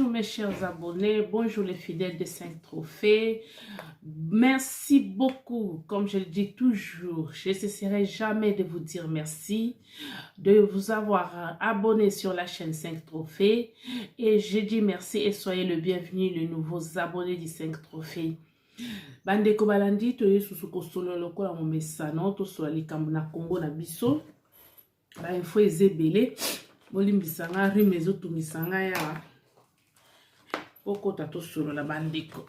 Bonjour mes chers abonnés, bonjour les fidèles des 5 trophées. Merci beaucoup, comme je le dis toujours, je ne cesserai jamais de vous dire merci, de vous avoir abonné sur la chaîne 5 trophées. Et je dis merci et soyez le bienvenu, les nouveaux abonnés du 5 trophées. Bande kobalandi to yesu suko solo lokola momesano to so likambo na Congo na biso. Ba info ezebele. Bolimbisanga rimezo tumisanga ya okota to solo la bandeko.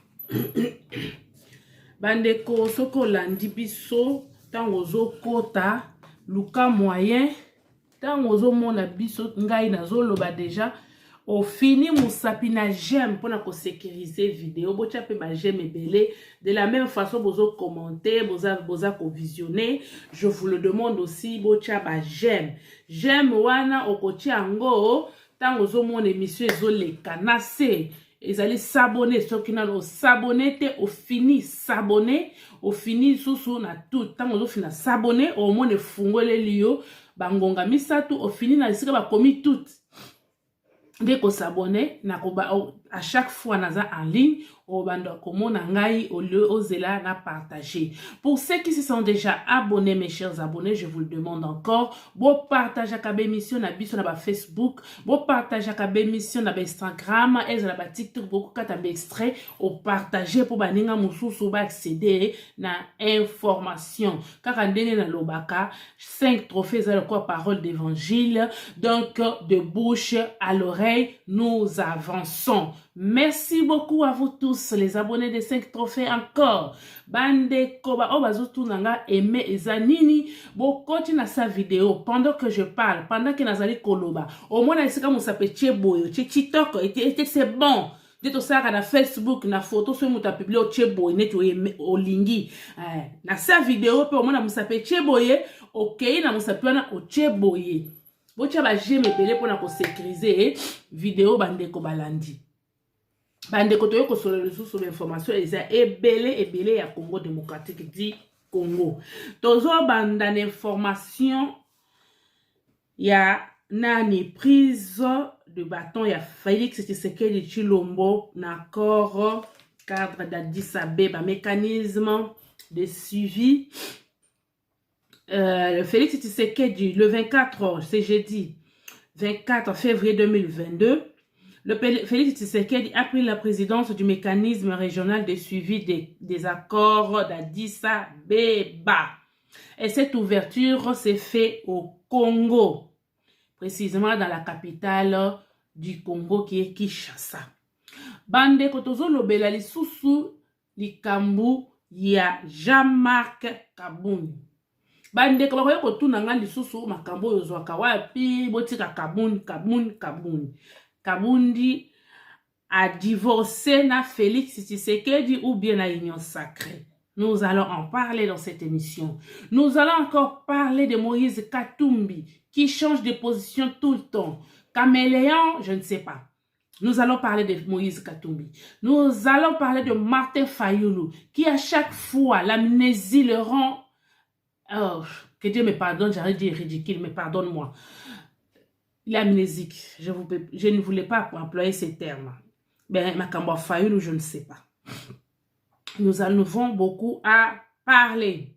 Bandeko soko landi biso tango zo kota luka moyen tango zo mona biso ngai na zo loba déjà au fini musapi na j'aime pour na sécuriser vidéo bocha pe ba j'aime belé de la même façon bozo commenter boza ko visionner, je vous le demande aussi bocha ba j'aime wana okoti ango tango zo mon émission ezo le kanase ezali s'abonner ceux qui n'ont s'abonner te au fini s'abonner au fini susu na tout tango zo fina s'abonner au moins fungole liyo bangonga misatu au fini na sika ba komi tout. Dès qu'on s'abonne, à chaque fois naza en ligne, au bando komona ngai au lieu ozela na partager. Pour ceux qui se sont déjà abonnés, mes chers abonnés, je vous le demande encore, bon partage à kabe émission na biso na ba Facebook, bon partage à kabe émission na ba Instagram, et na ba TikTok beaucoup kata ba extrait au partager pour baninga mususu ba accéder na information. Car ndene na lobaka 5 trophées à la quoi parole d'évangile, donc de bouche à l'oreille, nous avançons. Merci beaucoup à vous tous, les abonnés des 5 trophées encore. Bande koba obazutu nanga aimé ezanini. Bo continue sa vidéo pendant que je parle, pendant que nazali koloba. Au moins na sika musape cheboyo, TikTok, et c'est bon. Dito saka na Facebook na photo so muta publier o cheboy neto o lingi. Na sa vidéo pe au moins na musape cheboye, OK na musape na o cheboye. Bocha ba j'aime belé pour na ko sécuriser vidéo bande ko balandi. Bande koto yoko solo le sous l'information eza ebele ya Congo démocratique dit Congo. Tozo banda d'information ya nani prise de bâton ya Félix Tshisekedi Tshilombo na accord cadre d'Addis Abeba mécanisme de suivi. Félix Tshisekedi le 24, c'est jeudi 24 février 2022. Le Félix Tshisekedi a pris la présidence du mécanisme régional de suivi des accords d'Addis Abeba. Et cette ouverture s'est faite au Congo, précisément dans la capitale du Congo qui est Kinshasa. Bande kotozo lobela lisusu likambu ya Jean-Marc Kabund. Bande kobakoye kotuna lisusu makambo yozwaka wapi botika Kabund. Kabundi a divorcé na Félix Tshisekedi ou bien na Union Sacrée. Nous allons en parler dans cette émission. Nous allons encore parler de Moïse Katumbi qui change de position tout le temps. Caméléon, je ne sais pas. Nous allons parler de Moïse Katumbi. Nous allons parler de Martin Fayulu qui à chaque fois l'amnésie le rend... Oh, que Dieu me pardonne, j'arrête de dire ridicule, mais pardonne-moi. L'amnésique, je ne voulais pas employer ces termes. Ben, Makambo Fayulu, je ne sais pas. Nous en avons beaucoup à parler.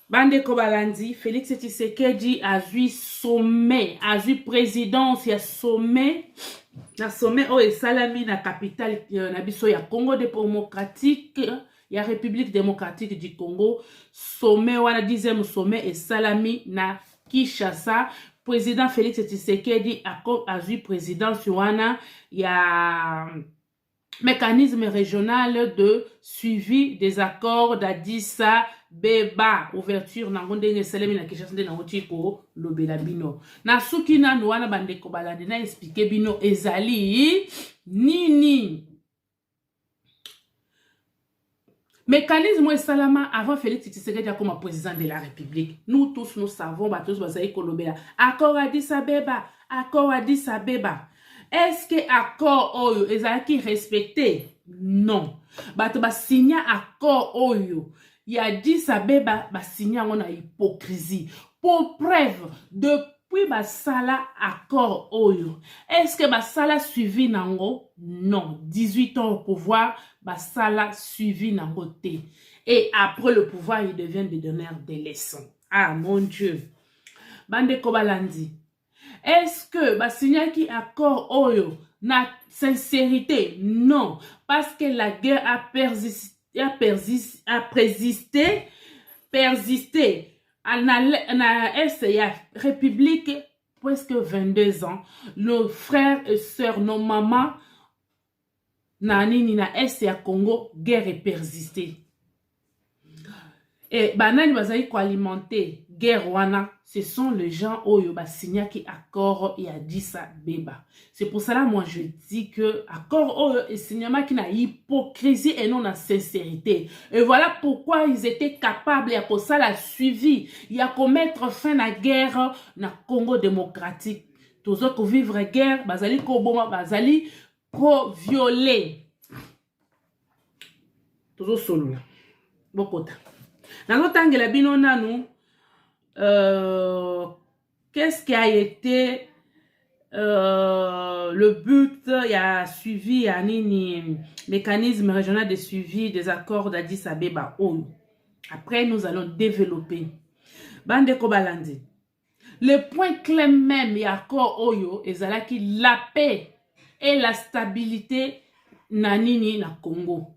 Bande Kobalandi, Félix Tshisekedi a eu sommet, a eu présidence, il y a sommet. Na sommet, oh, et Salami, na capitale, na biso, il y a Congo démocratique, il y a République démocratique du Congo. Sommet, ou la 10e sommet, et Salami, na Kinshasa. Président Félix Tshisekedi a eu présidence wana, il y a mécanisme régional de suivi des accords d'Addis Abeba. Ouverture na ngondenge selemi na Kinshasa na ngotiko lobela bino. Na suki na wana bandeko balandi na expliquer bino ezali nini. Mécanisme et salama avant Félix Tshisekedi comme président de la République. Nous tous, nous savons, tous basaï kolobela. Accord Addis Abeba, accord Addis Abeba. Est-ce que accord oyo ezalaki respecté? Non. Bato ba signa accord oyo. Il y a Addis Abeba ba signa on a hypocrisie. Pour preuve de puis basala accord oyo. Est-ce que basala suivi nango? Non. 18 ans au pouvoir, basala suivi nango te. Et après le pouvoir, ils deviennent des donneurs de leçons. Ah mon Dieu. Bande Kobalandi. Est-ce que basignaki accord oyo na sincérité? Non. Parce que la guerre a persisté. Na est ya république presque 22 ans. Nos frères et sœurs, nos mamans, na nini na est ya Congo, guerre est persistée. Et banani bazali ko alimenter guerre wana, ce sont les gens oyo basignaki accord et Addis Abeba. C'est pour cela moi je dis que accord oyo et signement qui na hypocrisie et non la sincérité. Et voilà pourquoi ils étaient capables ya ko ça la suivi, ya ko mettre fin à guerre na Congo démocratique. Tozo ko vivre guerre, bazali ko boma, bazali ko violer. Tozo solo. Bokota. Nangotangela bino nanu, qu'est-ce qui a été le but? Il y a suivi un mécanisme régional de suivi des accords d'Addis Abeba. Après, nous allons développer. Bande Kobalandi. Le point clé même, il y a accord Oyo, et qui la paix et la stabilité na nini na Congo.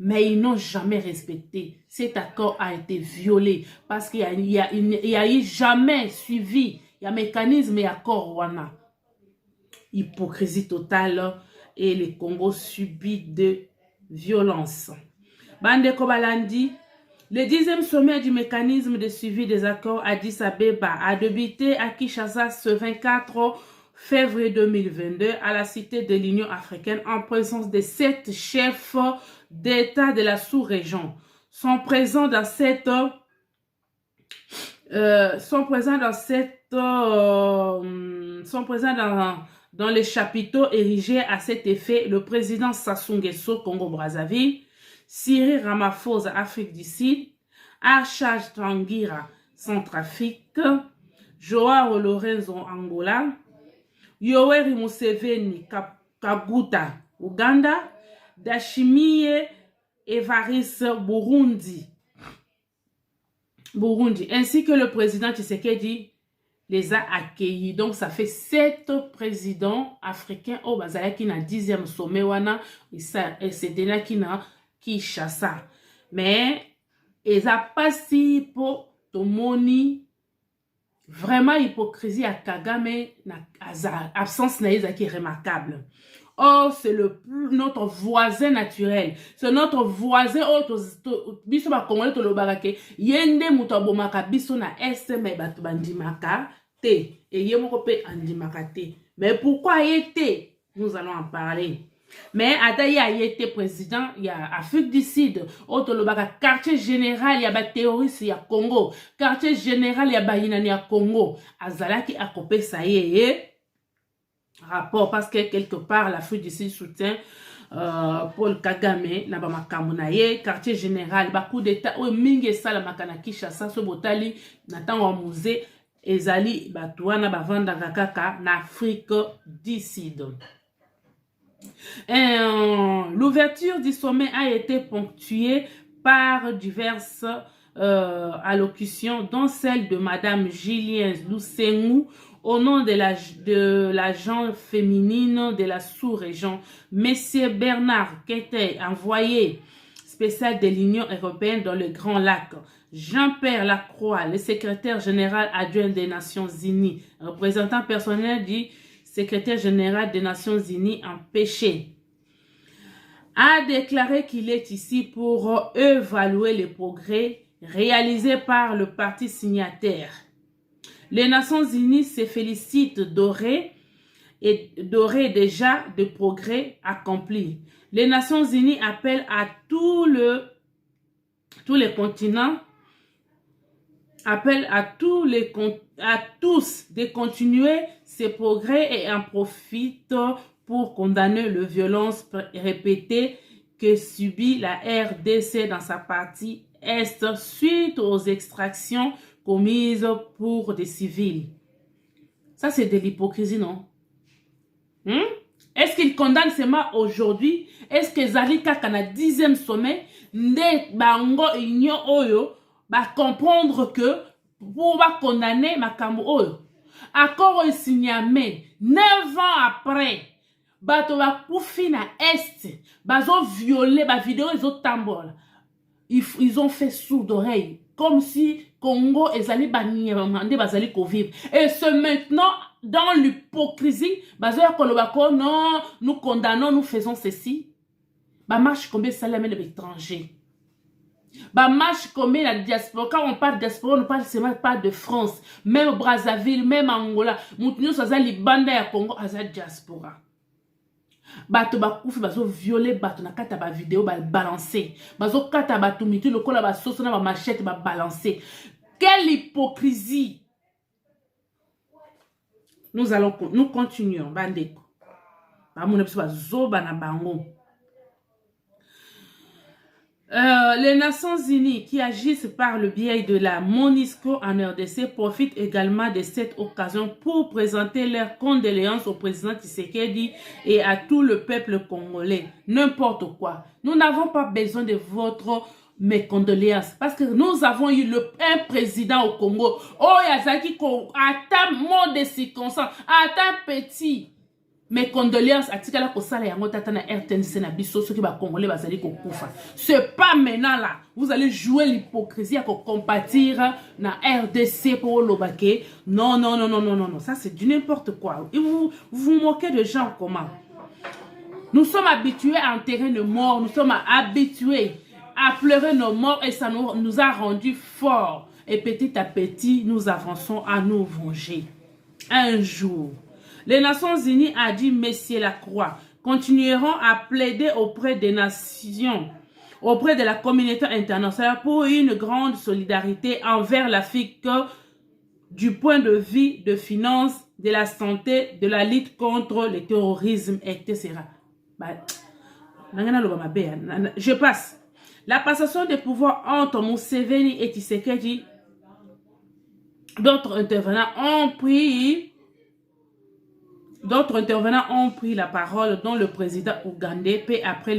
Mais ils n'ont jamais respecté. Cet accord a été violé parce qu'il n'y a eu jamais suivi. Il y a un mécanisme et accord wana. Hypocrisie totale et le Congo subit de violence. Bande Kobalandi, le 10e sommet du mécanisme de suivi des accords Addis Abeba a débuté à Kinshasa ce 24 février 2022 à la Cité de l'Union africaine en présence de 7 chefs d'État de la sous-région. Sont présents dans dans les chapiteaux érigés à cet effet le président Sassou Nguesso Congo-Brazzaville, Cyril Ramaphosa Afrique du Sud, Archage Tangira Centrafrique, Joao Lorenzo Angola, Yoweri Museveni Kaguta Uganda, Dashimie Evariste Burundi, ainsi que le président Tshisekedi les a accueillis. Donc ça fait 7 présidents africains au Bazala qui na 10e sommet wana et c'était là qui na Kinshasa. Mais ils a pas si pour tomoni vraiment hypocrisie à Kagame na absence na qui est remarquable. Oh, c'est notre voisin naturel. C'est notre voisin. Oh, biso ba Congolais to lobaka yende muto abomaka biso na est mais batu bandimaka te et yemoko pe andimaka te. Mais pourquoi était? Nous allons en parler. Mais il y a été président, il y a Afrique du Sud, quartier général, il y a des terroristes, il y a Congo, quartier général, il y a Bayinani à Congo, Azalaki a copé ça y est, rapport parce que quelque part l'Afrique du Sud soutient Paul Kagame, Nabama Kamunaye, quartier général, coup d'état, ou mingi sala makanaki chassa, so botali, natan wa musée, ezali batouana bavanda kakaka, na Afrique du Sud. L'ouverture du sommet a été ponctuée par diverses allocutions, dont celle de Madame Julien Lusengou au nom de l'agent féminine de la sous-région, Monsieur Bernard Ketey, envoyé spécial de l'Union européenne dans le Grand Lac, Jean-Pierre Lacroix, le secrétaire général adjoint des Nations Unies, représentant personnel du secrétaire général des Nations Unies empêché, a déclaré qu'il est ici pour évaluer les progrès réalisés par le parti signataire. Les Nations Unies se félicitent d'ores déjà de progrès accomplis. Les Nations Unies appellent à tous les continents, appellent à tous de continuer ces progrès et en profitent pour condamner les violences répétées que subit la RDC dans sa partie Est suite aux extractions commises pour des civils. Ça, c'est de l'hypocrisie, non? Est-ce qu'il condamne seulement aujourd'hui? Est-ce que Zali Kaka na 10e sommet, ne bango inyo oyo, va comprendre que pour condamner Makambo oyo? Accord au signamé, 9 ans après, bato va koufi na Est, bazo violé, ba vidéo ils ont tambola. Ils ont fait sourd d'oreille, comme si Congo et Zali Banyamande bazali ko vivre. Et ce maintenant, dans l'hypocrisie, bazo ya kolobako, non, nous condamnons, nous faisons ceci. Ba marche combien ça l'amène l'étranger. Ba marche combien la diaspora. Quand on parle de diaspora, on ne parle seulement pas de France. Même Brazzaville, même Angola. Moutinyo Sazali Banda ya Congo, Aza diaspora. Bato bakoufi bazo violer bato na kata ba vidéo ba balancer. Bazo kata bato mitu lokola ba soso na ba machette ba balancer. Quelle hypocrisie! Nous continuons. Bandeko. Ba mona biso bazo bana bango. Les Nations Unies qui agissent par le biais de la MONUSCO en RDC profitent également de cette occasion pour présenter leurs condoléances au président Tshisekedi et à tout le peuple congolais. N'importe quoi. Nous n'avons pas besoin de votre mes condoléances parce que nous avons eu un président au Congo. Oh, Yazaki, à ta mot de circonstance, à ta petit. Mes condoléances à Tikala Kosala yango tata na RTNC na biso ceux qui ba congolais bazali ko kufa. C'est pas maintenant là. Vous allez jouer l'hypocrisie à compatir na RDC pour l'obake. Non non non non non non non, ça c'est du n'importe quoi. Et vous vous moquez de gens comment? Nous sommes habitués à enterrer nos morts, nous sommes habitués à pleurer nos morts et ça nous a rendus forts. Et petit à petit, nous avançons à nous venger. Un jour, les Nations Unies a dit, Messieurs Lacroix, continueront à plaider auprès des nations, auprès de la communauté internationale pour une grande solidarité envers l'Afrique du point de vue de finances, de la santé, de la lutte contre le terrorisme, etc. Je passe. La passation des pouvoirs entre Museveni et Tshisekedi, d'autres intervenants ont pris la parole, dont le président ougandais, peu après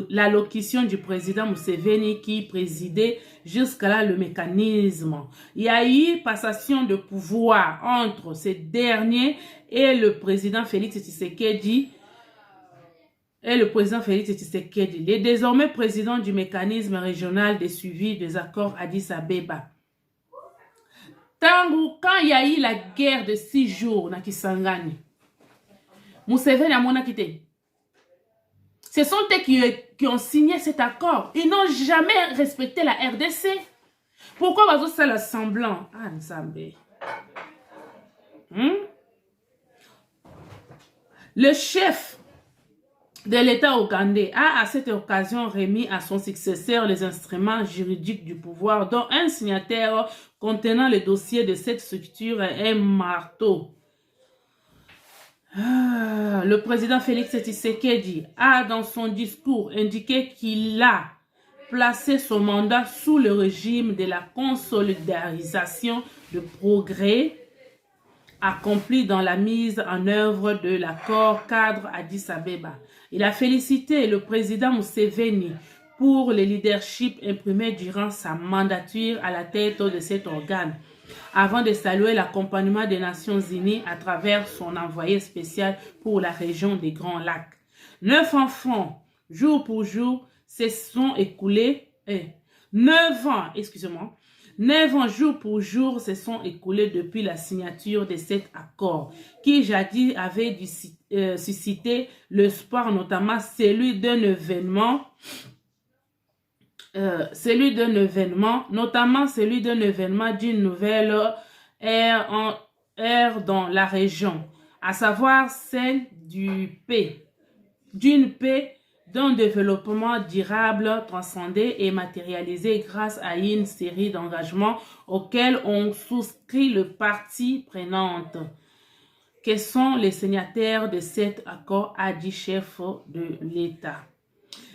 l'allocution du président Museveni qui présidait jusqu'à là le mécanisme. Il y a eu passation de pouvoir entre ces derniers et le président Félix Tshisekedi. Le désormais président du mécanisme régional de suivi des accords Addis Abeba. Quand il y a eu la guerre de 6 jours na Kisangani, Museveni a mona quitté. Ce sont eux qui ont signé cet accord. Ils n'ont jamais respecté la RDC. Pourquoi va ça semblant? Ah, Nzambe. Le chef de l'État ougandais a à cette occasion remis à son successeur les instruments juridiques du pouvoir, dont un signataire contenant le dossier de cette structure et un marteau. Le président Félix Tshisekedi a dans son discours indiqué qu'il a placé son mandat sous le régime de la consolidarisation de progrès accompli dans la mise en œuvre de l'accord cadre Addis Abeba. Il a félicité le président Museveni pour le leadership imprimé durant sa mandature à la tête de cet organe, avant de saluer l'accompagnement des Nations Unies à travers son envoyé spécial pour la région des Grands Lacs. 9 enfants, jour pour jour, se sont écoulés. 9 ans jour pour jour se sont écoulés depuis la signature de cet accord, qui jadis avait suscité l'espoir, notamment celui d'un événement d'une nouvelle ère dans la région, à savoir celle d'une paix, d'un développement durable transcendé et matérialisé grâce à une série d'engagements auxquels ont souscrit les parties prenantes, que sont les signataires de cet accord, a dit chef de l'État.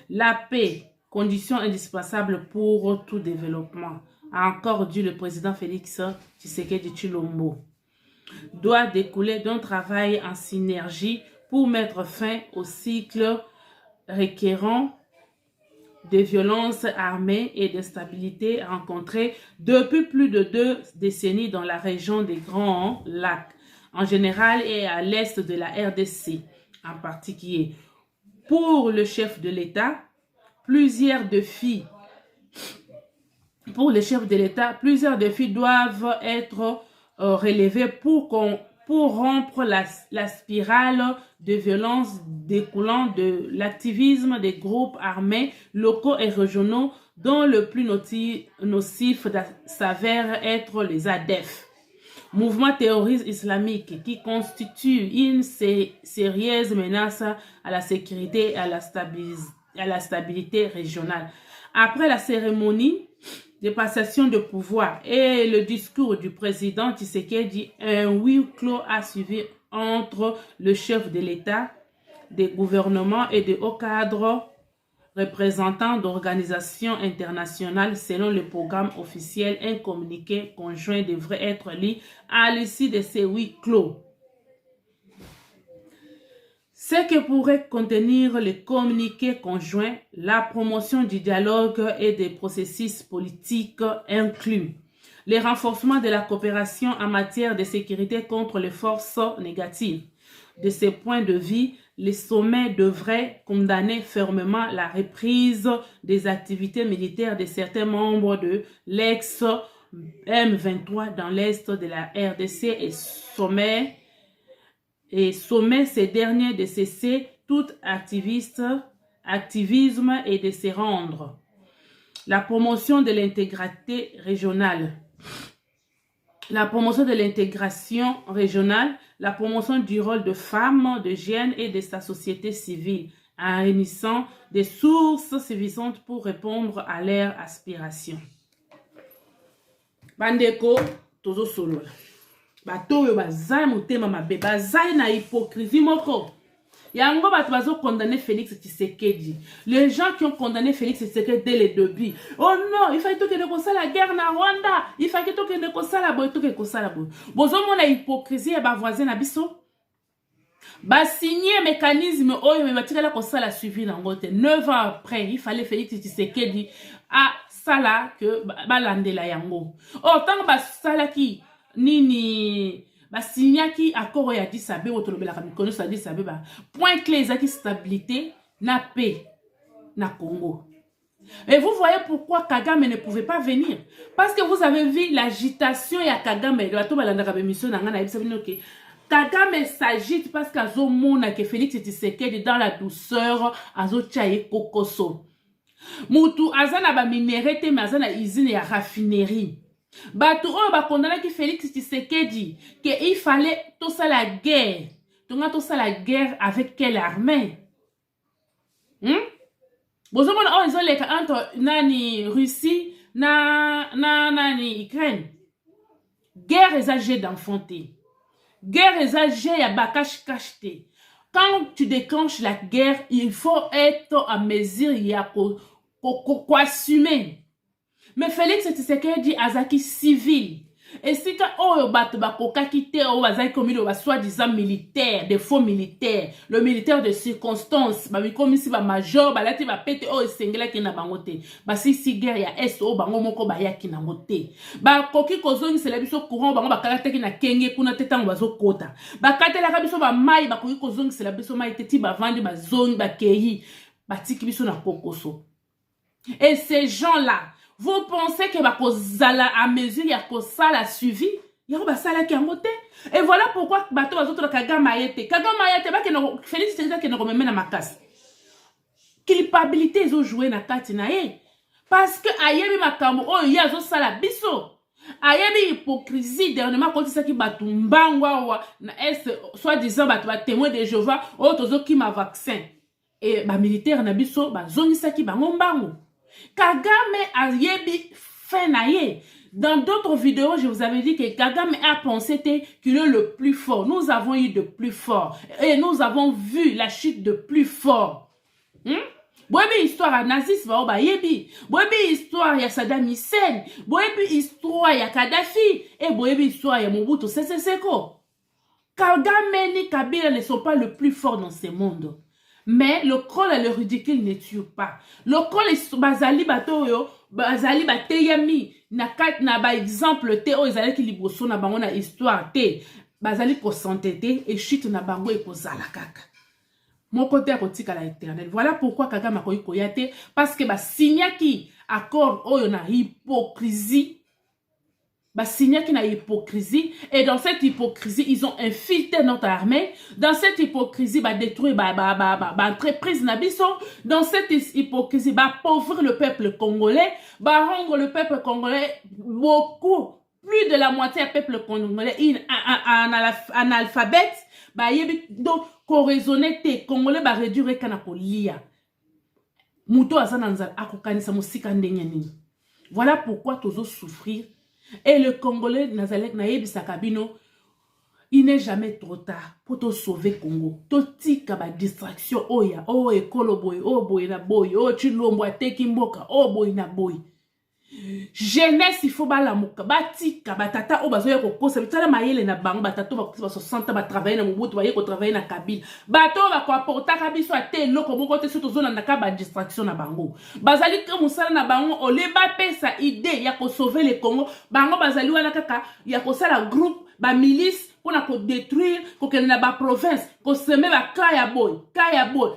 La paix, condition indispensable pour tout développement, a encore dit le président Félix Tshisekedi Tshilombo. doit découler d'un travail en synergie pour mettre fin au cycle requérant de violences armées et de stabilité rencontrées depuis plus de 2 décennies dans la région des Grands Lacs, en général et à l'est de la RDC en particulier. Pour le chef de l'État, plusieurs défis doivent être relevés pour rompre la spirale de violence découlant de l'activisme des groupes armés locaux et régionaux dont le plus nocif s'avère être les ADF. Mouvement terroriste islamique qui constitue une sérieuse menace à la sécurité et à la stabilité régionale. Après la cérémonie de passation de pouvoir et le discours du président Tshisekedi, un huis clos a suivi entre le chef de l'État, des gouvernements et de hauts cadres représentants d'organisations internationales. Selon le programme officiel, un communiqué conjoint devrait être lu à l'issue de ces huis clos. Ce que pourrait contenir le communiqué conjoint, la promotion du dialogue et des processus politiques inclus, le renforcement de la coopération en matière de sécurité contre les forces négatives. De ce point de vue, le sommet devrait condamner fermement la reprise des activités militaires de certains membres de l'ex-M23 dans l'est de la RDC et sommet ces derniers de cesser tout activisme et de se rendre. La promotion de l'intégrité régionale. La promotion de l'intégration régionale, la promotion du rôle de femmes, de jeunes et de sa société civile, en réunissant des sources suffisantes pour répondre à leurs aspirations. Bandeko, tozo solo. Bato yo bazai motema mabe, bazai na hypocrisie moko. Yango bato bazo condamner Félix Tshisekedi. Les gens qui ont condamné Félix Tshisekedi dès le début. Oh non, il fallait que de la guerre na Rwanda. Il fallait que de la boy, que la boy. Bozo mona hypocrisie ya ba voisin na biso. Ba signer mécanisme oyo me batikala ko sala suivi na ngote. 9 ans après, il fallait Félix Tshisekedi a sala que ba landela yango. Oh tant ba sala ki nini ba signaki accord ya Addis Abeba otolobela ka mikono sa Addis Abeba point clé ezaki stabilité na paix na Congo. Et vous voyez pourquoi Kagame ne pouvait pas venir, parce que vous avez vu l'agitation ya Kagame bato balandaka ba mission na ngana ebisa bino ke Kagame s'agite parce qu'azo mona que Félix Tshisekedi dans la douceur azo chaye kokoso mutu azana ba minéralité mais azana usine ya raffinerie. Bato oyo ba condamné ki Félix Tshisekedi que il fallait tout ça la guerre. Tout ça la guerre avec quelle armée? Bozomona oh ils ont les entre nani Russie nani Ukraine. Guerre exagérée d'enfanter. Guerre exagérée ya bakash kashte. Quand tu déclenches la guerre, il faut être à mesure ya ko assumer. Mais Félix Tshisekedi azaki civil. Et si quand oh bato bakoka kite oh azaki comme il soi-disant militaire, des faux militaires, le militaire de circonstance, ba comme si ba major balati ba pete oh sengela ki na bangote. Ba si guerre ya est oh bango moko ba yaki na ngote. Ba koki kozongi c'est la biso courant bango ba karate ki na kenge kuna tetango bazo kota. Ba katela ka biso ba mai ba koki kozongi c'est la biso mai teti ba vandi ba zone ba keyi ba tiki biso na kokoso. Et ces gens-là, vous pensez que bakozala à mesure ya ko sala suivi ya ba sala ki ngote. Et voilà pourquoi bato bazoto Kagame ayete ba ke no Félix Tshisekedi ke no komeme na makasi. Culpabilité ils ont joué na kati na ye parce que ayebi makambo oh ya zo sala biso. Ayebi hypocrisie dernièrement quand ça qui batu mbangwa na est soi-disant batu ba témoin de Jéhovah oh tozo ki ma vaccin et ba militaire na biso ba zongisa ki bango mbango. Kagame a yebi fait naye. Dans d'autres vidéos, je vous avais dit que Kagame a pensé qu'il est le plus fort. Nous avons eu de plus fort. Et nous avons vu la chute de plus fort. Boyebi histoire à nazisme, ba yebi. Boyebi histoire ya Saddam Hussein. Boyebi histoire ya Kadhafi. Et boyebi histoire ya Mobutu Sese Seko. Kagame ni Kabila ne sont pas le plus fort dans ce monde. Mais le col et le ridicule ne tue pas. Le col est bazali batoyo, bazali bateyami, na kat na ba exemple te o ezali ki liboso na bango na histoire te. Bazali ko s'entêter et chute na bango e ko zala kaka. Mon côté a kotika la éternel. Voilà pourquoi Kagame akoyi koyate parce que ba signaki accord oyo na hypocrisie. Bah, signé qu'il y a hypocrisie. Et dans cette hypocrisie, ils ont infiltré notre armée. Dans cette hypocrisie, bah, détruire entreprise Nabiso. Dans cette hypocrisie, bah, appauvrir le peuple congolais. Bah, rendre le peuple congolais beaucoup, plus de la moitié du peuple congolais analphabète. Bah, donc, qu'on raisonne, les Congolais, bah, réduire kanako lia. Mouto azananzal, akokanisa musika ndenyani. Voilà pourquoi tous souffrir. Et le Congolais, Nazalek Naïb Sakabino, il n'est jamais trop tard pour te sauver Congo. Toti kaba distraction, oh ya, oh ekolo boy, oh boy na boy, oh chilombo tekimboka, oh boy na boy. Jeunesse, il faut balamuka, batika, batata, oh bazo yako kosa, bitala mayele na bango, batato ba 60 ba travailler na mubutu, ba yeko travailler na Kabila. Bato ba ko apporta kabiso ate loko moko te soto zona na kaba distraction na bango. Bazali ke musala na bango, ole ba pesa idée ya ko sauver le Congo, bango bazali wana kaka ya ko sala groupe, ba milice pour na ko détruire, ko kene na ba province, ko seme ba kaya boy,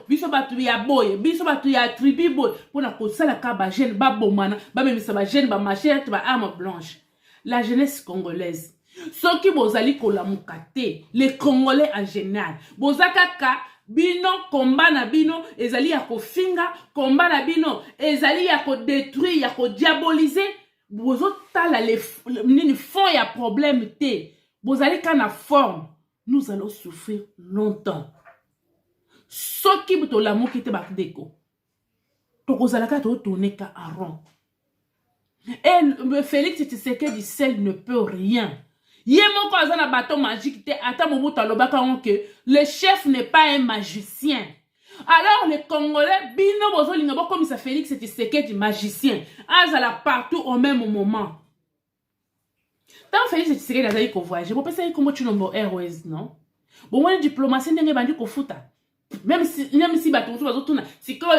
biso batu ya boy, biso batu ya tribu boy, pour na ko sala ka ba jeune ba bomana, ba memisa ba jeune ba machette ba arme blanche. La jeunesse congolaise. Ceux qui bozali ko la mukate, les Congolais en général. Bozakaka bino combat na bino ezali ya ko finga, combat na bino ezali ya ko détruire, ya ko diaboliser. Bozo tala les nini fond ya problème te. Vous allez qu'à la forme, nous allons souffrir longtemps. Ce qui vous donne l'amour qui était bakdeko, vous allez qu'à tourner qu'à rond. Et Félix Tshisekedi seul ne peut rien. Yemo quand on a un bâton magique, que le chef n'est pas un magicien. Alors les Congolais, bino bozo lingabo comme ça Félix Tshisekedi magicien, azala partout au même moment. Tant Félix Tshisekedi a dit qu'on voyage, vous pensez comment tu nommes ROS, non? Bon, moi, la diplomatie n'est pas du tout fouta. Même si bateau si quand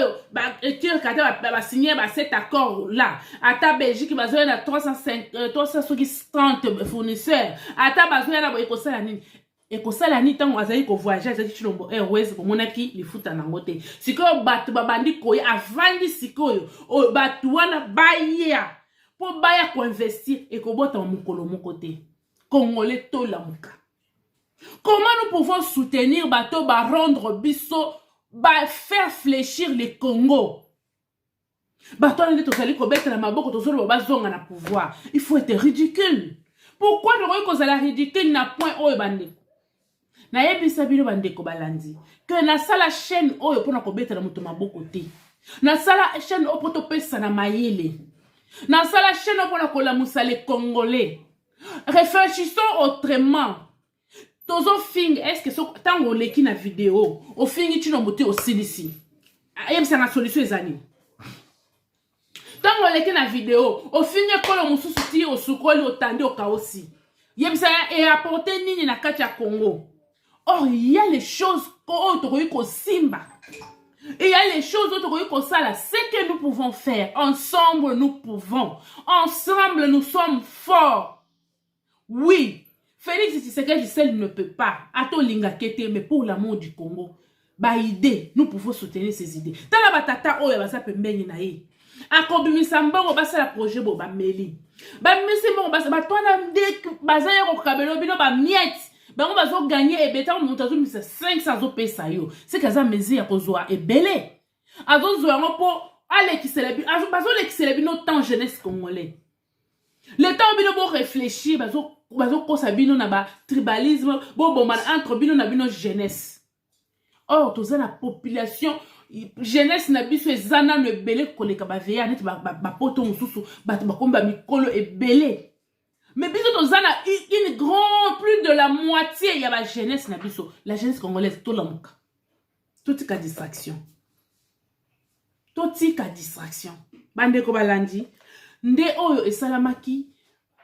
tu as signé cet accord là, à ta Belgique, il y a 330 fournisseurs, à ta base, il y a Écosse-Lanine. Écosse-Lanine, tant qu'on a dit qu'on voyage, tu nommes ROS, pour mon acquis, les fouta en côté. Si quand bateau babandi koya, avant de si koyo, au bateau na baïa. Pour baya ko investir et ko bota mukolo mon côté. Congolais to la muka. Comment nous pouvons soutenir bateau ba rendre biso ba faire fléchir les Congo? Bateau on dit to sali ko beta na maboko to solo ba zonga na pouvoir. Il faut être ridicule. Pourquoi nous voyons que la ridicule n'a point oyo bande? Na yebisa bino bande ko balandi. Que na sala chaîne oyo pona ko beta na muto maboko te. Na sala chaîne oyo poto pesa na mayele. Dans la chaîne pour la colamusa les Congolais. Réfléchissons autrement. Tozo fing, est-ce que tant on l'équipe na vidéo, au fing tu n'as monté aussi ici. Aïe, c'est la solution les années. Tant on l'équipe na vidéo, au fing quand on se soutient au soukoli au tande au kaosi. Yem ça et apporter nini na katia Congo. Or il y a les choses qu'on simba. Et il y a les choses autres comme ça là. Ce que nous pouvons faire, ensemble nous pouvons. Ensemble nous sommes forts. Oui. Félix Tshisekedi seul ne peut pas. Ato linga kete, mais pour l'amour du Congo. Ba idée, nous pouvons soutenir ces idées. Tala batata oya basa pembeni na ye. Akobimisa mbongo basa la projet bo ba meli. Ba misi mbongo basa ba twana ndek baza ya ko kabelo bino ba miette. Bango bazo gagner et beta on monte 500 op pesa yo. C'est kaza mezi ya kozoa e belé. Azo zo yango po ale ki celebi, bazo le ki celebi no temps jeunesse congolais. Le temps bino bo réfléchir, bazo kosa bino na ba tribalisme, bo bomana entre bino na bino jeunesse. Or toza la population jeunesse na biso ezana no belé koleka ba veya net ba poto mususu ba komba mikolo e belé. Mais biso tozana une grande, plus de la moitié, il y a la jeunesse na biso. La jeunesse congolaise, tout l'amour. Tout ka distraction. Tout ka distraction. Bande ko balandi. Nde oyo esalamaki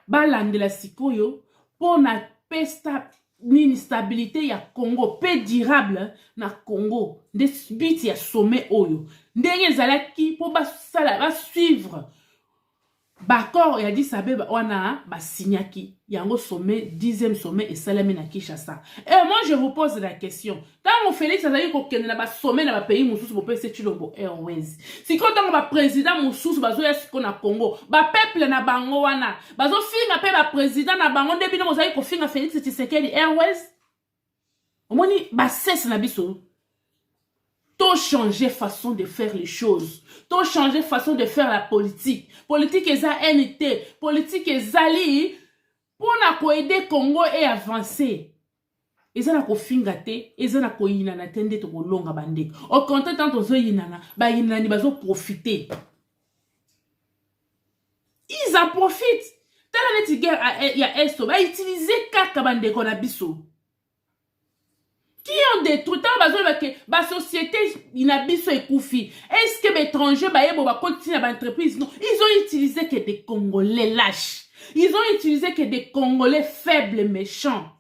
balande la sikoyo pona pesta ni stabilité ya Congo, paix durable na Congo, des bits ya sommet oyo. Ndenge zalaki pour ba suivre. Bakor ya dit Abeba wana ba signaki yango sommet 10e sommet et salami na Kinshasa. Et moi je vous pose la question. Tant Félix azali ko kende na ba sommet na ba pays mususu bo pese Chilombo Airways. Si quand on ba président mususu bazo ya siko na Congo, ba peuple na bango wana, bazo finga pe ba président na bango ndebi no mozali ko finga Félix Tshisekedi Airways. Omoni ba cesse na biso. Tout changer façon de faire les choses. Tout changer façon de faire la politique. Politique est à NT. Politique est ali pour aider Congo et avancer. Ils ont fingate, ils ont yinana tende to longa bande. Au contraire tant aux yinana, ba yinani bazo profiter. Ils en profitent. Tant la neti guerre ya esto, ba utiliser kaka bande ko na biso. Qui ont détruit la société inabiso et koufi. Est-ce que les étrangers continuent à l'entreprise? Non, ils ont utilisé que des Congolais lâches. Ils ont utilisé que des Congolais faibles et méchants.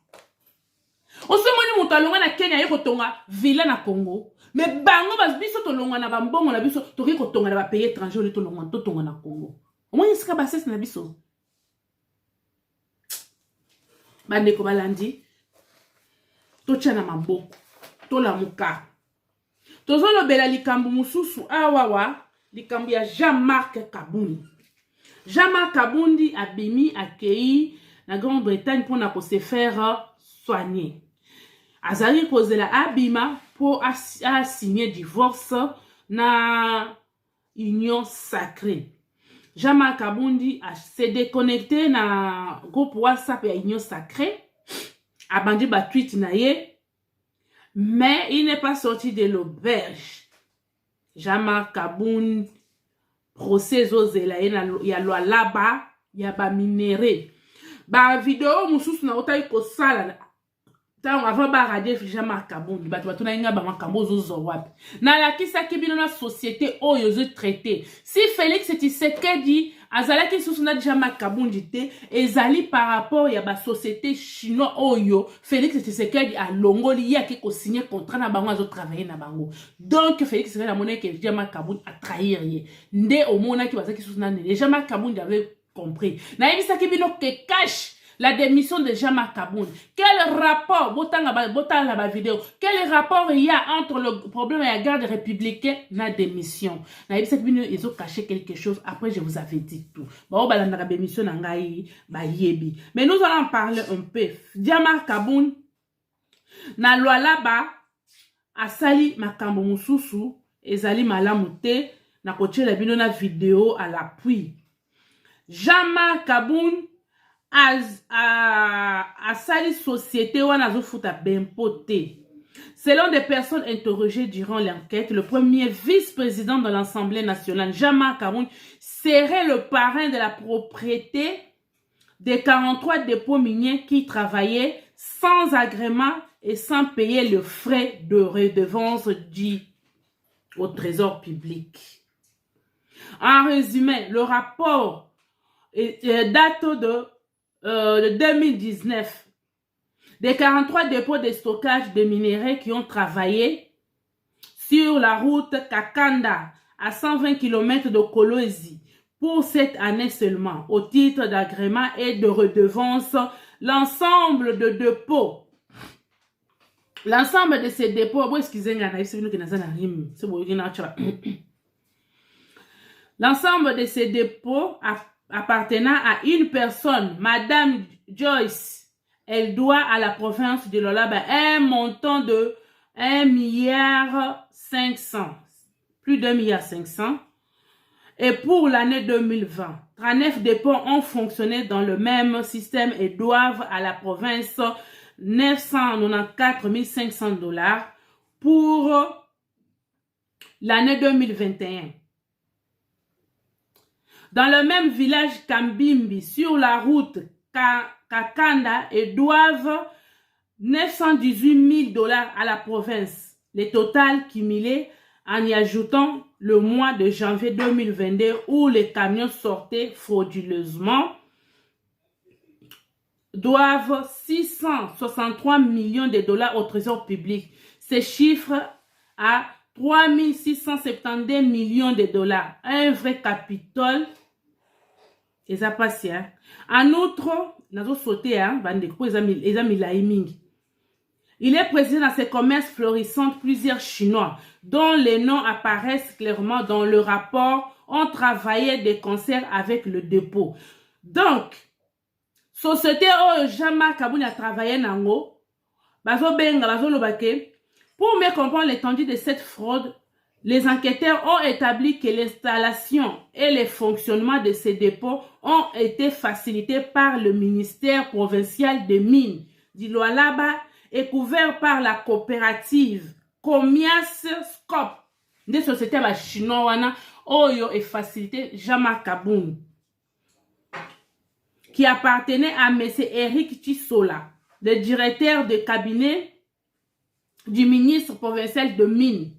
On se dit que na Kenya yokotonga villa na Congo. Mais bango biso to longa na bambongo na biso to kotonga na pays étranger to longa to tonga na Congo. Au moins iska basse na biso. Bande ko balandi. Tochana maboko, tola muka. Tozolo bela likambu mususu awawa, likambu ya Jean-Marc Kabundi. Jean-Marc Kabundi abimi akei na Grande-Bretagne pour na ko se faire soigner. Azali kozela abima pour signer divorce na union sacrée. Jean-Marc Kabundi a se déconnecté na groupe WhatsApp ya union sacrée. Abandi ba tweet na ye, mais il n'est pas sorti de l'auberge. Jean-Marc Kabundi procès ozela ya loi laba ya ba minéré. Ba vidéo mususu na otai ko sala tant avant ba radio Jean-Marc Kabundi ba tuna inga ba makambo zo wapi. Na la kisa kibino na société oyo zo traité. Si Félix Tshisekedi azalaki susuna Jean-Marc Kabundi te ezali par rapport ya ba société chinois oyo Félix Tshisekedi a longoli yaki ko signer contrat na bango azo travailler na bango. Donc Félix Tshisekedi a monné que Jean-Marc Kabundi a trahir ye. Nde omona ki bazaki susuna ne Jean-Marc Kabundi avait compris. Na yebisa kibino ke cache la démission de Jean-Marc Kabundi. Quel rapport, botanga la vidéo, quel rapport il y a entre le problème et la garde républicaine et la démission? Ils ont caché quelque chose. Après, je vous avais dit tout. Mais nous allons en parler un peu. Jean-Marc Kabundi, na loi là-bas, a sali makambo mususu, ezali malamute, na koche la vidéo à l'appui. Jean-Marc Kabundi, à sali société wana zo futa bempoté. Selon des personnes interrogées durant l'enquête, le premier vice-président de l'Assemblée nationale, Jean-Marc Kabundi, serait le parrain de la propriété des 43 dépôts miniers qui travaillaient sans agrément et sans payer le frais de redevance dû au trésor public. En résumé, le rapport date de 2019, des 43 dépôts de stockage de minerais qui ont travaillé sur la route Kakanda à 120 km de Kolwezi pour cette année seulement, au titre d'agrément et de redevance, l'ensemble de dépôts. L'ensemble de ces dépôts, l'ensemble de ces dépôts appartenant à une personne, Madame Joyce, elle doit à la province de Lualaba un montant de 1,5 milliard, plus d'1,5 milliard. Et pour l'année 2020, 39 dépôts ont fonctionné dans le même système et doivent à la province 994 500 $ pour l'année 2021. Dans le même village Kambimbi, sur la route Kakanda, et doivent 918 000 $ à la province. Le total cumulé en y ajoutant le mois de janvier 2022 où les camions sortaient frauduleusement doivent 663 millions de dollars au trésor public. Ces chiffres à 3672 millions de dollars. Un vrai capitole. Et ça passe, hein. En outre, nous avons sauté, hein, il est présent dans ces commerces florissants plusieurs Chinois, dont les noms apparaissent clairement dans le rapport. On travaillait des concerts avec le dépôt. Donc, société où Jama Kabouni a travaillé nango, pour mieux comprendre l'étendue de cette fraude, les enquêteurs ont établi que l'installation et le fonctionnement de ces dépôts ont été facilités par le ministère provincial des mines d'Iloalaba et couverts par la coopérative Comias Scope des sociétés chinoises Oyo et facilité Jama Kabouni, qui appartenait à M. Eric Tissola, le directeur de cabinet du ministre provincial de mines.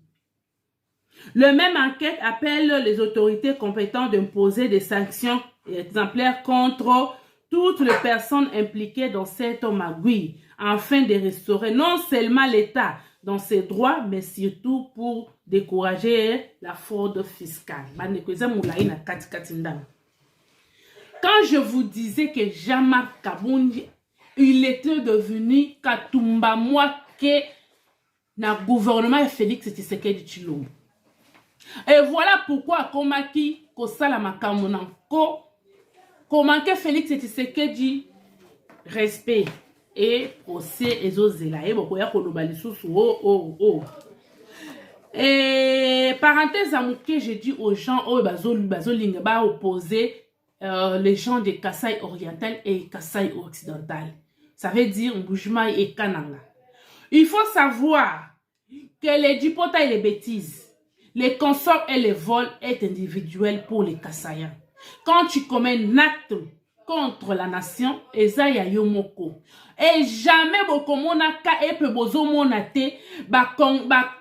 Le même enquête appelle les autorités compétentes d'imposer des sanctions exemplaires contre toutes les personnes impliquées dans cette magouille, afin de restaurer non seulement l'État dans ses droits, mais surtout pour décourager la fraude fiscale. Quand je vous disais que Jean-Marc Kabouni, il était devenu Katumba Mwake na gouvernement de Félix Tshisekedi Tshilombo. Et voilà pourquoi Komaki Kosala Makamonanko, Komake Félix Tshisekedi respect et procès ezozela et bokoya kolobali susu oh. Et parenthèse à mouké, je dis aux gens oh bazolinga ba opposer les gens de Kasaï oriental et Kasaï occidental. Ça veut dire Mbujima et Kananga. Il faut savoir que les dipota et les bêtises, les consorts et les vols est individuel pour les Kasaïens. Quand tu commets un acte contre la nation, ezaya yomoko. Et jamais bokomona ka epe bozo monate ba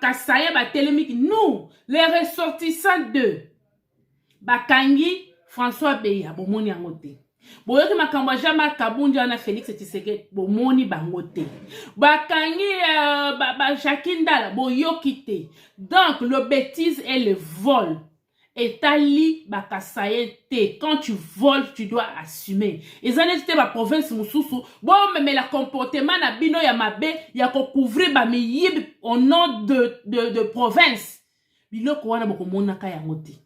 Kasaïen ba telemik. Nous, les ressortissants de Bakangi François Beya bomoni angote. Boyoki makambo Jama Kabundi ana Félix Tshisekedi bomoni bangote. Bakangi Jakindala boyoki te. Donc le bêtise et le vol est ali bakasaye te. Quand tu voles, tu dois assumer. Ils en étaient ma province mususu. Bon mais la comportement na bino ya mabe ya ko couvrir ba miyib au nom de province. Biloko wana bokomona ka yangote.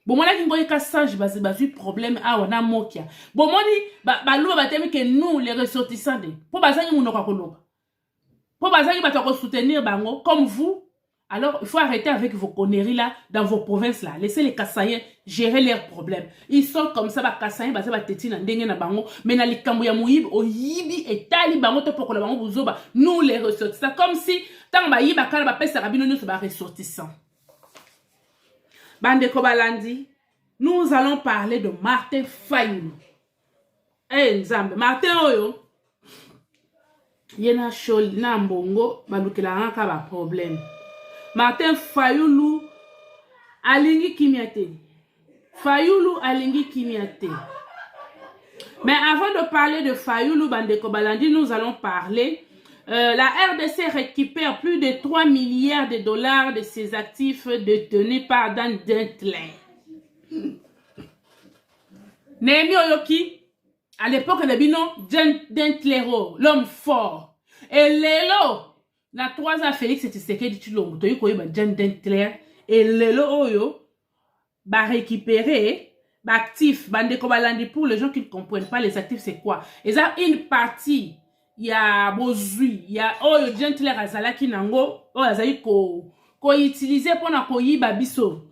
Bon, moi, qui ngoyi kassage, bazu problème, wana mokia. Bon, moi, balouba batemi que nous, les ressortissants, pour bazangi mounoko koloba. Pour bazangi batoko soutenir bango, comme vous, alors, il faut arrêter avec vos conneries là, dans vos provinces là. Laissez les Kassaïens gérer leurs problèmes. Ils sont comme ça, les Kassaïens, ils sont tétis na ndenge na bango, mais na likambo ya mouyib, oyibi et tali bango to poko la bango buzoba, nous les ressortissants. Comme si, tant ba yiba kala ba pesa rabino nous ba ressortissants. Bande Kobalandi, nous allons parler de Martin Fayulu. Eh, Nzambe, Martin Oyo, yena shol na mbongo, balukela ngaka ba problème. Martin Fayulu, alingi kimiate. Fayulu alingi kimiate. Mais avant de parler de Fayulu, Bande Kobalandi, nous allons parler. La RDC récupère plus de 3 milliards de dollars de ses actifs détenus par Dan Dentler. Némi Oyoki, à l'époque de Bino, Dentlero, l'homme fort. Et Lelo, na 3 ans, Félix Tshisekedi Tshilombo, Toyo Koyoba Dan Dentler, et Lelo Oyo, va récupérer actifs, Bande Kobalandi, pour les gens qui ne comprennent pas les actifs, c'est quoi? Ils ont une partie. Il y a Bozui, il y a Oyo Gentler Azalaki Nango, Oyo Azali ko utiliser pour na koyi babiso,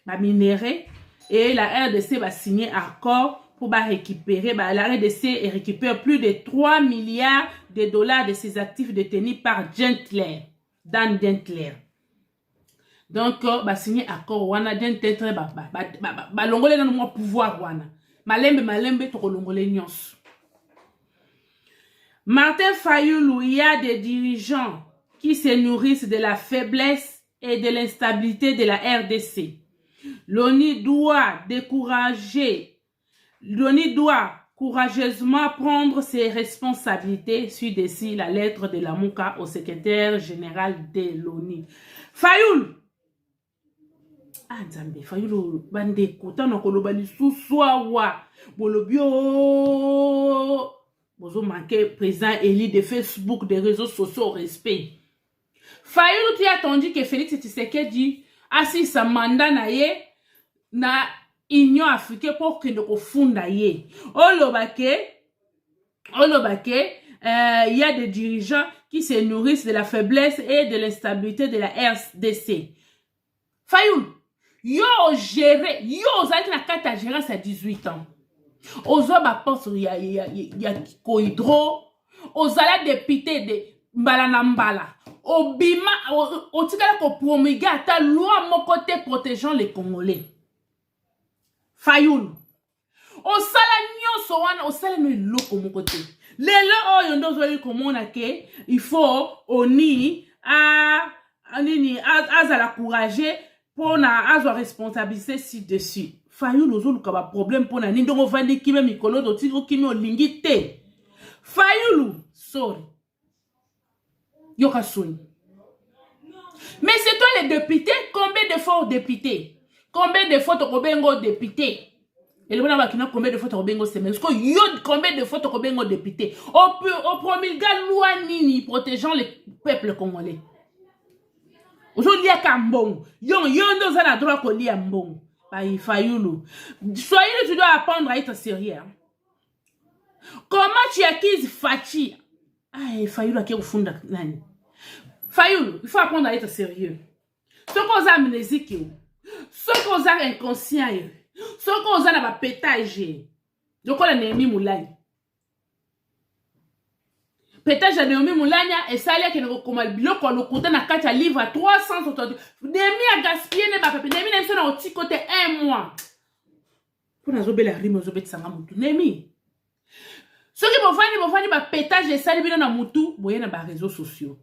ba minéré, et la RDC va signer accord pour récupérer, la RDC récupère plus de 3 milliards de dollars de ses actifs détenus par Gentler, Dan Gentler. Donc, va signer accord, wana Gentler, ba longole dans mon pouvoir, wana. Malembe, toko longole nyons. Martin Fayulu, il y a des dirigeants qui se nourrissent de la faiblesse et de l'instabilité de la RDC. L'ONU doit courageusement prendre ses responsabilités, suit d'ici la lettre de Lamuka au secrétaire général de l'ONU. Fayoul! Ah, Nzambe, Fayoul, bande, kotana koloba lisusu awa, bolobio, bozo manqué président élu de Facebook, des réseaux sociaux au respect. Fayoul, tu as attendu que Félix Tshisekedi assis sa mandat na ye, na Union africaine pour que nous funda ye. Olobake, il y a des dirigeants qui se nourrissent de la faiblesse et de l'instabilité de la RDC. Fayoul, yo géré, yo ozaki na kati ya gérance à 18 ans. Ozo ba poste ya Koidro, ozala député de mbala na mbala. Obima, otikala ko promulguer ata loi moko te protégeant les Congolais. Fayoul, osala nyonso wana osala no eloko moko te. Lelo oyo ndo ozali komona ke il faut oni azala courageux pona azwa responsabilité si dessus. Fayoul ozoluka ba problème pona ni ndongo vandi kime mikolo do tiko kimi olingi te. Fayoul, sorry. Yoka soni. Mais c'est toi les députés, combien de fois aux députés? Combien de fois tu as député? Et le bon abakina combien de fois tu as semaine? Est-ce que yo combien de fois tu as député? Au promulga loi nini protégeant le peuple congolais. Aujourd'hui à Kambon, yon nous a droit qu'on lit à Mbon. Bah Fayoulou. Soyez tu dois apprendre à être sérieux. Comment tu acquises Fachi? Ah Fayoulou a qui au fond de nani? Fayoulou, il faut apprendre à être sérieux. Ce qu'on a amnésique. Ce qu'on a inconscient, ce qu'on a pétage, donc on a Némi Moulani. Pétage à Némi Moulani, et ça y est, qu'il y a un bloc, on a coûté dans 4 livres à 300 autres. Némi a gaspillé, Némi n'a pas un petit côté 1 mois. Pour nous obéir la rime, nous obéir ça, Némi. Ceux qui vont faire pétage et ça, ils vont dans Moutou, ils vont dans les réseaux sociaux.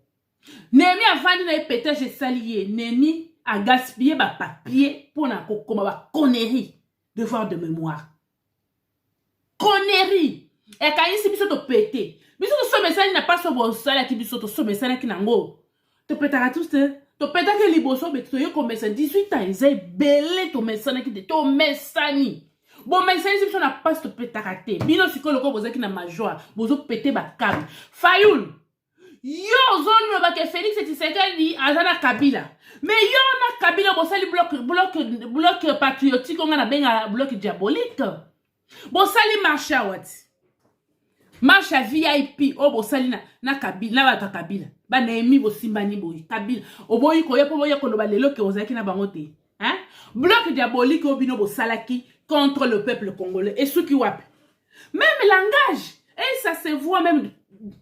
Némi a vendu dans les pétages et saliers, Némi a gaspillé ba papier pour na comme ba connerie devoir de mémoire connerie et quand ici biso to pété biso to so message n'a pas so bon sala ki biso to so message ki nango to pétara tous to péta que liboso beto yo comme 18 ans ils belé to message ki to messani bon message biso na pas to pétara te bino sikolo ko bozaki na major bozo pété ba câble Fayoul yo zone ba ke Félix Tshisekedi azana Kabila mais yo na Kabila bosali bloc patriotique on a benga bloc diabolique bosali marche wati marche VIP o bosali na Kabila na ba Kabila ba na emi bosimbani boy Kabila oboyi ko yepo boye ko loba lelo ke ozaki na bango te hein bloc diabolique obino bosalaki contre le peuple congolais et ceux qui wapi même langage et ça se voit même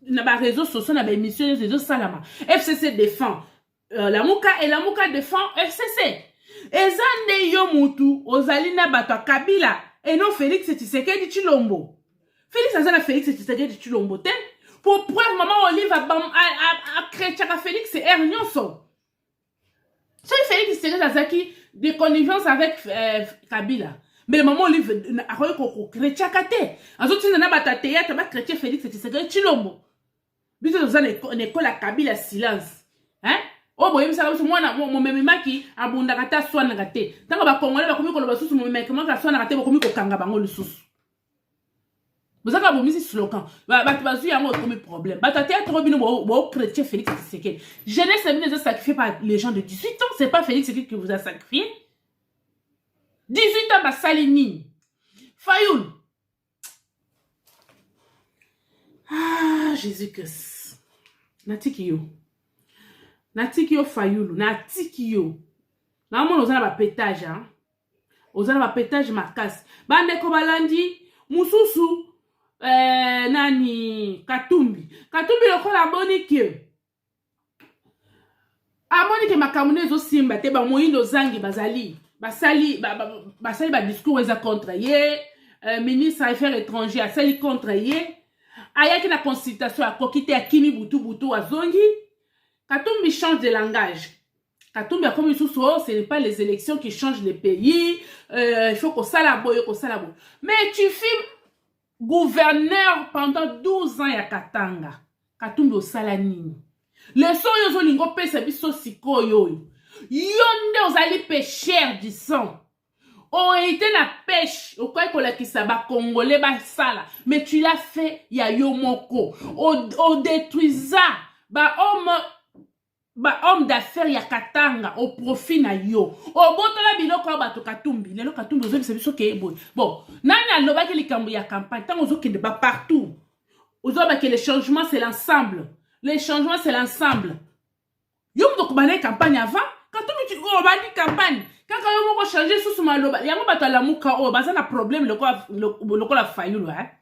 dans les réseaux sociaux, dans les émissions de réseaux salama. FCC défend Lamuka et Lamuka défend FCC. Et ça ne yo mutu ozalina bato Kabila et non Félix Tshisekedi Tshilombo. Félix azana Félix Tshisekedi Tshilombo te pour preuve maman Olive a créé Félix et Ernionso. C'est Félix Tshisekedi azaki de connivence avec Kabila. Mais le moment où il a créé Tchakate, en tout cas, il a théâtre, il a créé Félix Tshisekedi Tshilombo. Il a une école à Kabila silence. Hein? Oh, bon, moi, mon mémaki, a bundakata soit nagate. Tant que les Congolais, ils ont commis le sous, mon mémaki, comment soit nagate, ils ont commis le kangabango le sous. Vous avez commis ce slogan. Il y a un problème. Théâtre, il a créé Félix Tshisekedi. Jeunesse, c'est sacrifié par les gens de 18 ans. Ce n'est pas Félix Tshisekedi qui vous a sacrifié. 18 ans, ma saline. Fayoul. Ah, Jésus-Christ. Natikio. Natikio Fayoul. Natikio. Normalement, on a un pétage. On a un pétage, ma casse. Bande Kobalandi. Moussousou. Nani. Katumbi. Katumbi, le col à Monique. A Monique, ma camounez aussi, ma te ba moïno zangi bazali. Basali ba discours eza contre ye ministre des affaires étrangères asali contre ye ayaki na consultation a kokite ya Kimi Butu azongi Katumbi change de langage. Katumbi a comme sous ce n'est pas les élections qui changent les pays, il faut qu'on s'alaboye. Mais tu filmes gouverneur pendant 12 ans ya Katanga. Katumbi osala nini? Leçon yozo lingo pesa biso sikoyo. Yonde ozali pécheur du sang. On était la pêche. Au quoi qu'on l'a qui ça va congolais ba sala. Mais tu l'as fait ya yomoko. On détruisa homme d'affaires ya Katanga au profit na yo. O boto la biloko bato Katumbi. Lelo Katumbi ozo biso biso ke boy. Bon, nani aloba ke likambo ya campagne. Tant ozo ke de ba partout. Ozo ba ke le changement c'est l'ensemble. Les changements c'est l'ensemble. Yo mdoko bana campagne avant. Katumbi tu go bani campagne. Quand on va changer sous maloba, il y a un la muka oh, bah ça na problème le quoi la faillu là.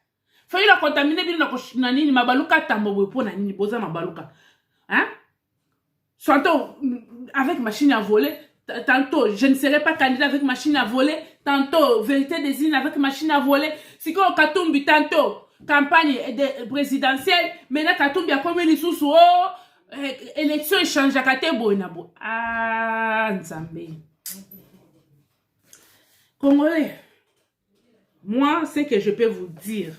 Faillu la contaminer bien na nini mabaluka tambo pour na nini boza mabaluka. Hein? Tantôt avec machine à voler, tantôt je ne serai pas candidat avec machine à voler, tantôt vérité des îles avec machine à voler. Si qu'on Katumbi tantôt campagne présidentielle, maintenant Katumbi a comme les sous oh élection échange à Katebo nabo. Ah Nzambe. Congolais, moi, ce que je peux vous dire,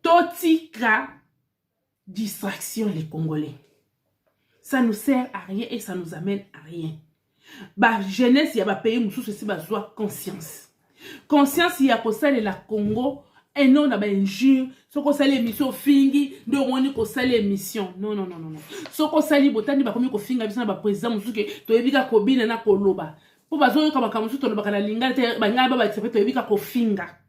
totika distraction les Congolais. Ça nous sert à rien et ça nous amène à rien. Bah, jeunesse, il y a un pays où ceci va avoir conscience. Conscience, il y a pour ça la Congo, et non, on a une injure, ce qu'on sait l'émission fingi, de on est qu'on sait l'émission. Non, non, non, non, non. Ce qu'on sait l'ibotani, bah, comme qu'on finga, bien, bah, président, nous, que tu es bien kobine na koloba. Pour bazo kama kamusu to lobaka na linga te banga ba tsepe to yebika ko finga.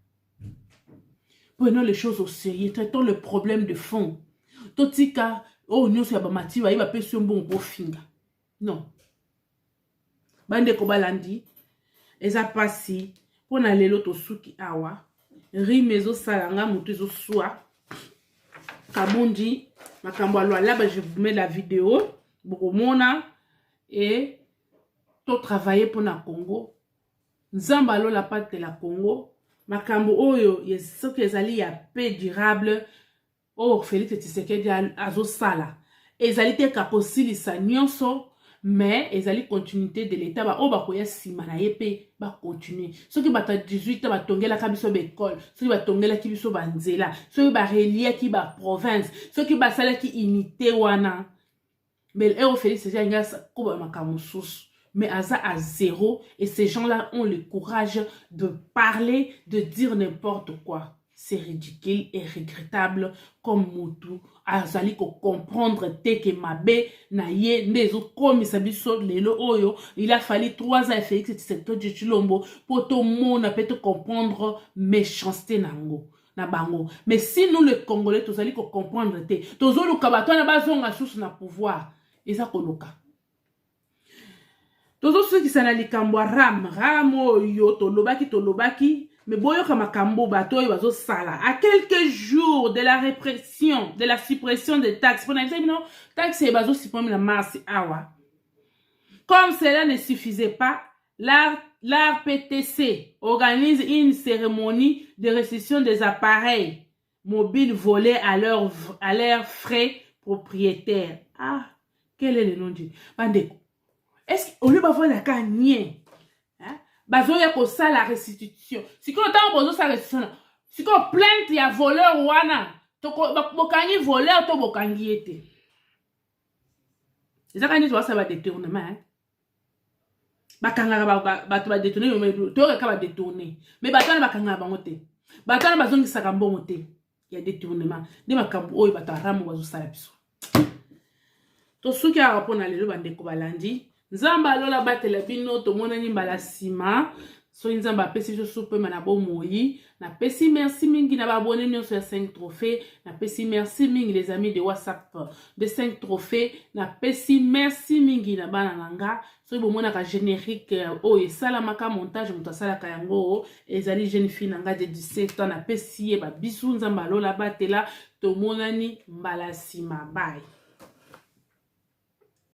Prenons les choses au sérieux, traitons le problème de fond. Totika oh nyoso ya ba mati ba iba pesi bon ko finga. Non. Bande ko balandi eza pasi pona lelo to suki awa ri mezo salanga mutu zo soa kabondi makambo alwa là je vous mets la vidéo bokomona et to travailler pour na Congo. Nzamba lo la pate de la Congo. Makambo oyo yeso kezali ya paix durable. Oh Félix Tshisekedi azo sala. Ezali te kakosilisa nyonso mais ezali continuité de l'état ba oba koya sima na yepe ba continuer. Soki bata 18 ba tongela ka biso ba école, soki ba tongela ki biso ba nzela, soki ba relia ki ba province, soki ba sala ki unité wana. Mais Félix Tshisekedi ngasa ko ba makambo susu. Mais à zéro, et ces gens-là ont le courage de parler, de dire n'importe quoi. C'est ridicule et regrettable comme Moutou. Azali ko comprendre te que mabe na ye nezo komi sabiso lelo oyo. Il a fallu 3 ans Félix Tshisekedi Tshilombo pour tout le monde peut comprendre méchanceté nango. Na bango. Mais si nous les Congolais, tous allons comprendre te. Tous allons kabato na bazonga sous na pouvoir. Et ça koloka. Tous ceux qui sont likambo ramo yo tolobaki mais boyo kama kambo bato yo bazo sala à quelques jours de la répression de la suppression des taxes pour n'importe non taxes et bazo supprimer la mars awa comme cela ne suffisait pas l'ARPTC organise une cérémonie de restitution des appareils mobiles volés à leurs frais propriétaires. Ah, quel est le nom du bandeko? Est-ce qu'on lui va voir la gagne? Bazo ya ko ça la restitution. Si qu'on entend bazo sa restitution. Si qu'on plainte ya voleur wana, to bokangi voleur to bokangi ete. Eza kani to ça va détournement. Bakanga ba to ba détourner mais to ka ba détourner. Mais batana bakanga bango te. Batana bazongi saka mbongo te. Ya détournement. De makambo oyo bataramu bazo sala biso. To suki a rapona lelo bandeko balandi. Nzamba lola batela bino to mona ni mbala sima so nzamba pesi so soupe manabo moyi na pesi merci mingi na babone nyonso ya 5 trophées na pesi merci mingi les amis de WhatsApp de 5 trophées na pesi merci mingi na bana nanga so bomona ka générique o esala maka montage mutasala ka yango ezali jeune fille nanga de 17 ans na pesi ye ba bisu nzamba lola batela to mona ni mbala sima bye.